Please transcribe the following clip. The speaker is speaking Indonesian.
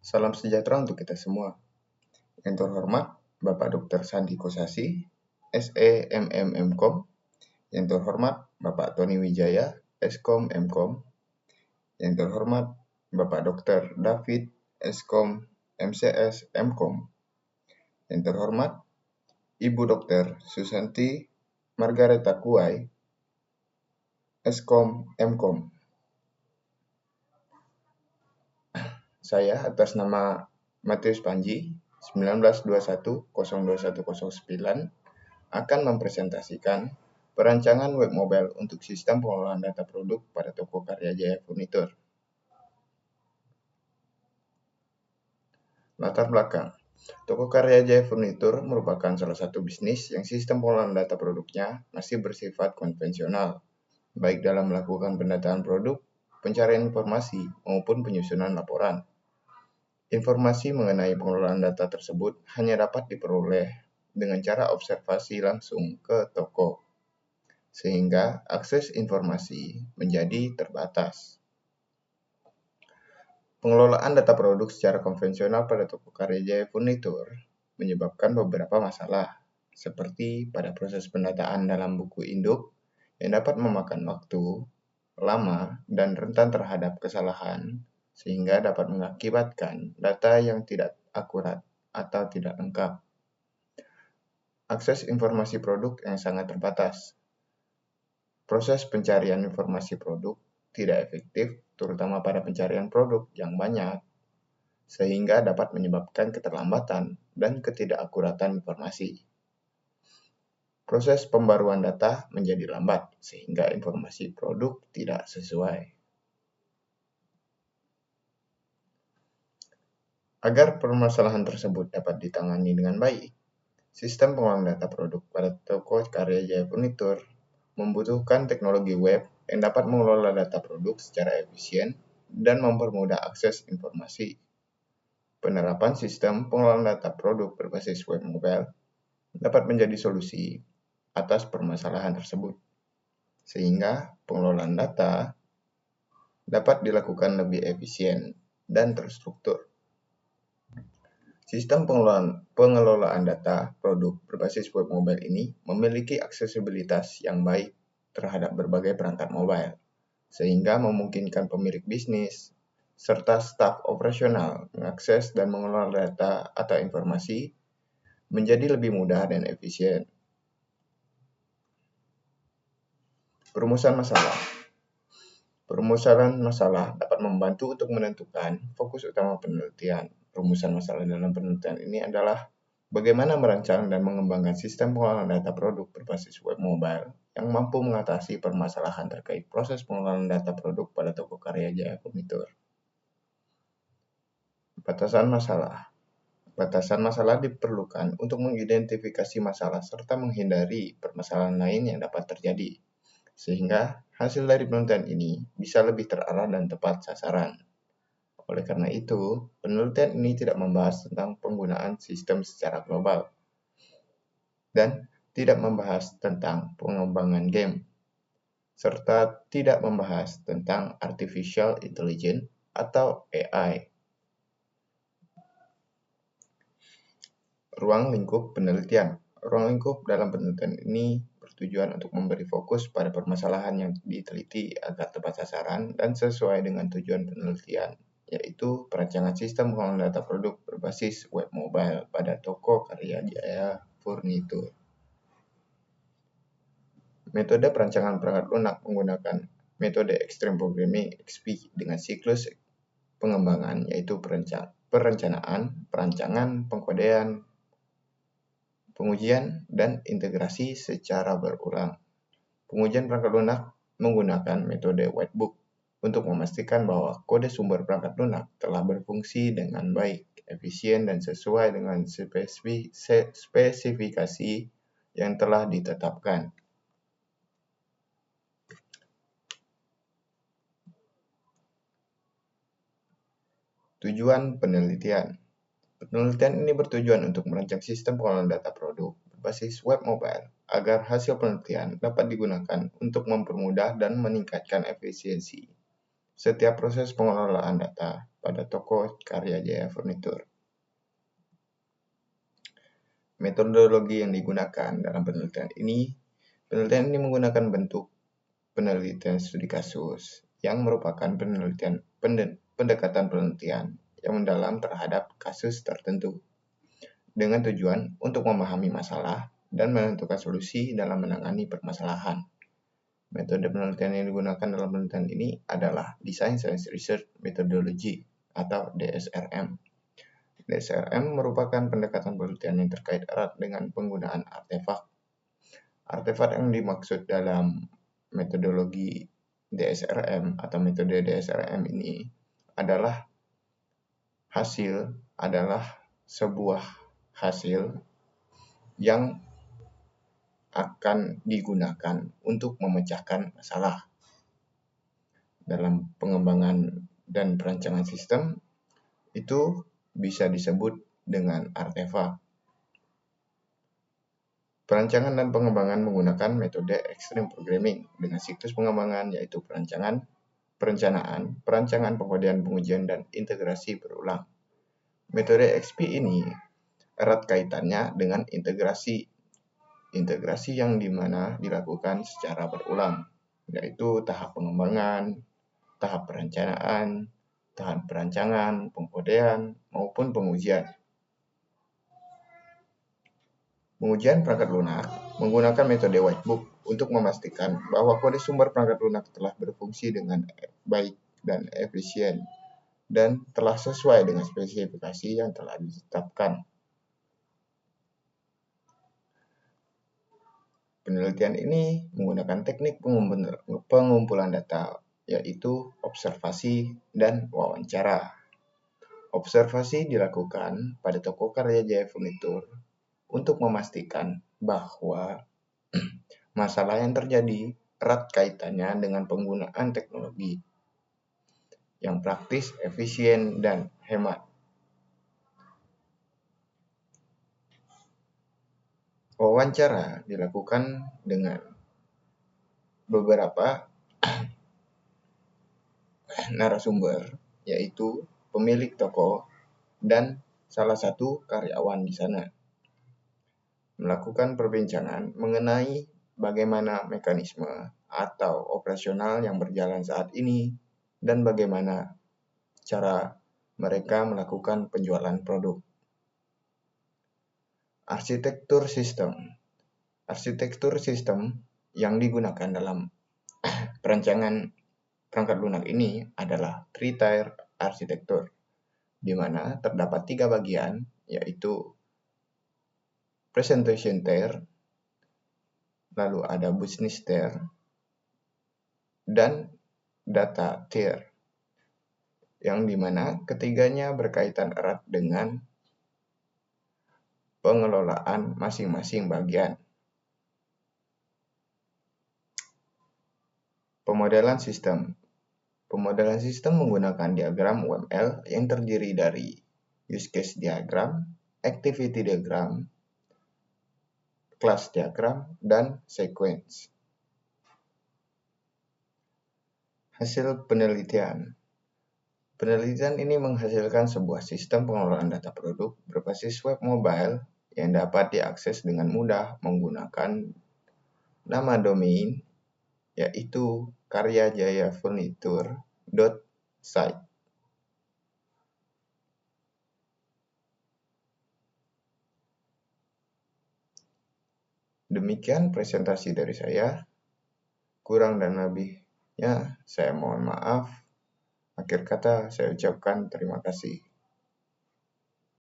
Salam sejahtera untuk kita semua. Yang terhormat Bapak Dr. Sandi Kosasi, SEMM.Com. Yang terhormat Bapak Tony Wijaya, Eskom M.Com. Yang terhormat Bapak Dr. David, Eskom MCS M.Com. Yang terhormat Ibu Dr. Susanti Margareta Kuai, Eskom M.Com. Saya atas nama Matius Panji 1921-02109 akan mempresentasikan perancangan web mobile untuk sistem pengelolaan data produk pada toko Karya Jaya Furnitur. Latar belakang. Toko Karya Jaya Furnitur merupakan salah satu bisnis yang sistem pengelolaan data produknya masih bersifat konvensional, baik dalam melakukan pendataan produk, pencarian informasi, maupun penyusunan laporan. Informasi mengenai pengelolaan data tersebut hanya dapat diperoleh dengan cara observasi langsung ke toko, sehingga akses informasi menjadi terbatas. Pengelolaan data produk secara konvensional pada toko Karya Jaya Furnitur menyebabkan beberapa masalah, seperti pada proses pendataan dalam buku induk yang dapat memakan waktu lama dan rentan terhadap kesalahan, sehingga dapat mengakibatkan data yang tidak akurat atau tidak lengkap. Akses informasi produk yang sangat terbatas. Proses pencarian informasi produk tidak efektif, terutama pada pencarian produk yang banyak, sehingga dapat menyebabkan keterlambatan dan ketidakakuratan informasi. Proses pembaruan data menjadi lambat, sehingga informasi produk tidak sesuai. Agar permasalahan tersebut dapat ditangani dengan baik, sistem pengelolaan data produk pada toko Karya Jaya Furnitur membutuhkan teknologi web yang dapat mengelola data produk secara efisien dan mempermudah akses informasi. Penerapan sistem pengelolaan data produk berbasis web mobile dapat menjadi solusi atas permasalahan tersebut, sehingga pengelolaan data dapat dilakukan lebih efisien dan terstruktur. Sistem pengelolaan data produk berbasis web mobile ini memiliki aksesibilitas yang baik terhadap berbagai perangkat mobile, sehingga memungkinkan pemilik bisnis serta staf operasional mengakses dan mengelola data atau informasi menjadi lebih mudah dan efisien. Perumusan masalah. Perumusan masalah dapat membantu untuk menentukan fokus utama penelitian. Rumusan masalah dalam penelitian ini adalah bagaimana merancang dan mengembangkan sistem pengelolaan data produk berbasis web mobile yang mampu mengatasi permasalahan terkait proses pengelolaan data produk pada toko Karya Jaya Furnitur. Batasan masalah. Batasan masalah diperlukan untuk mengidentifikasi masalah serta menghindari permasalahan lain yang dapat terjadi, sehingga hasil dari penelitian ini bisa lebih terarah dan tepat sasaran. Oleh karena itu, penelitian ini tidak membahas tentang penggunaan sistem secara global dan tidak membahas tentang pengembangan game, serta tidak membahas tentang artificial intelligence atau AI. Ruang lingkup penelitian. Ruang lingkup dalam penelitian ini bertujuan untuk memberi fokus pada permasalahan yang diteliti agar tepat sasaran dan sesuai dengan tujuan penelitian, yaitu perancangan sistem pengelolaan data produk berbasis web mobile pada toko Karya Jaya Furnitur. Metode perancangan perangkat lunak menggunakan metode Extreme Programming XP dengan siklus pengembangan, yaitu perencanaan, perancangan, pengkodean, pengujian, dan integrasi secara berulang. Pengujian perangkat lunak menggunakan metode whitebook untuk memastikan bahwa kode sumber perangkat lunak telah berfungsi dengan baik, efisien, dan sesuai dengan spesifikasi yang telah ditetapkan. Tujuan penelitian. Penelitian ini bertujuan untuk merancang sistem pengelolaan data produk berbasis web mobile agar hasil penelitian dapat digunakan untuk mempermudah dan meningkatkan efisiensi setiap proses pengelolaan data pada toko Karya Jaya Furnitur. Metodologi yang digunakan dalam penelitian ini menggunakan bentuk penelitian studi kasus yang merupakan pendekatan penelitian yang mendalam terhadap kasus tertentu dengan tujuan untuk memahami masalah dan menentukan solusi dalam menangani permasalahan. Metode penelitian yang digunakan dalam penelitian ini adalah Design Science Research Methodology atau DSRM. DSRM merupakan pendekatan penelitian yang terkait erat dengan penggunaan artefak. Artefak yang dimaksud dalam metodologi DSRM atau metode DSRM ini adalah sebuah hasil yang akan digunakan untuk memecahkan masalah. Dalam pengembangan dan perancangan sistem itu bisa disebut dengan artefak. Perancangan dan pengembangan menggunakan metode Extreme Programming dengan siklus pengembangan yaitu perencanaan, pengujian, dan integrasi berulang. Metode XP ini erat kaitannya dengan integrasi yang dimana dilakukan secara berulang, yaitu tahap pengembangan, tahap perencanaan, tahap perancangan, pengodean, maupun pengujian. Pengujian perangkat lunak menggunakan metode whitebook untuk memastikan bahwa kode sumber perangkat lunak telah berfungsi dengan baik dan efisien dan telah sesuai dengan spesifikasi yang telah ditetapkan. Penelitian ini menggunakan teknik pengumpulan data, yaitu observasi dan wawancara. Observasi dilakukan pada toko Karya Jaya Furnitur untuk memastikan bahwa masalah yang terjadi erat kaitannya dengan penggunaan teknologi yang praktis, efisien, dan hemat. Wawancara dilakukan dengan beberapa narasumber, yaitu pemilik toko dan salah satu karyawan di sana. Melakukan perbincangan mengenai bagaimana mekanisme atau operasional yang berjalan saat ini dan bagaimana cara mereka melakukan penjualan produk. Arsitektur sistem yang digunakan dalam perancangan perangkat lunak ini adalah three-tier arsitektur, di mana terdapat 3 bagian, yaitu presentation tier, lalu ada business tier, dan data tier, yang dimana ketiganya berkaitan erat dengan pengelolaan masing-masing bagian. Pemodelan sistem menggunakan diagram UML yang terdiri dari use case diagram, activity diagram, class diagram, dan sequence. Hasil penelitian. Penelitian ini menghasilkan sebuah sistem pengelolaan data produk berbasis web mobile yang dapat diakses dengan mudah menggunakan nama domain, yaitu karyajayafurnitur.site. Demikian presentasi dari saya. Kurang dan lebihnya saya mohon maaf. Akhir kata saya ucapkan terima kasih.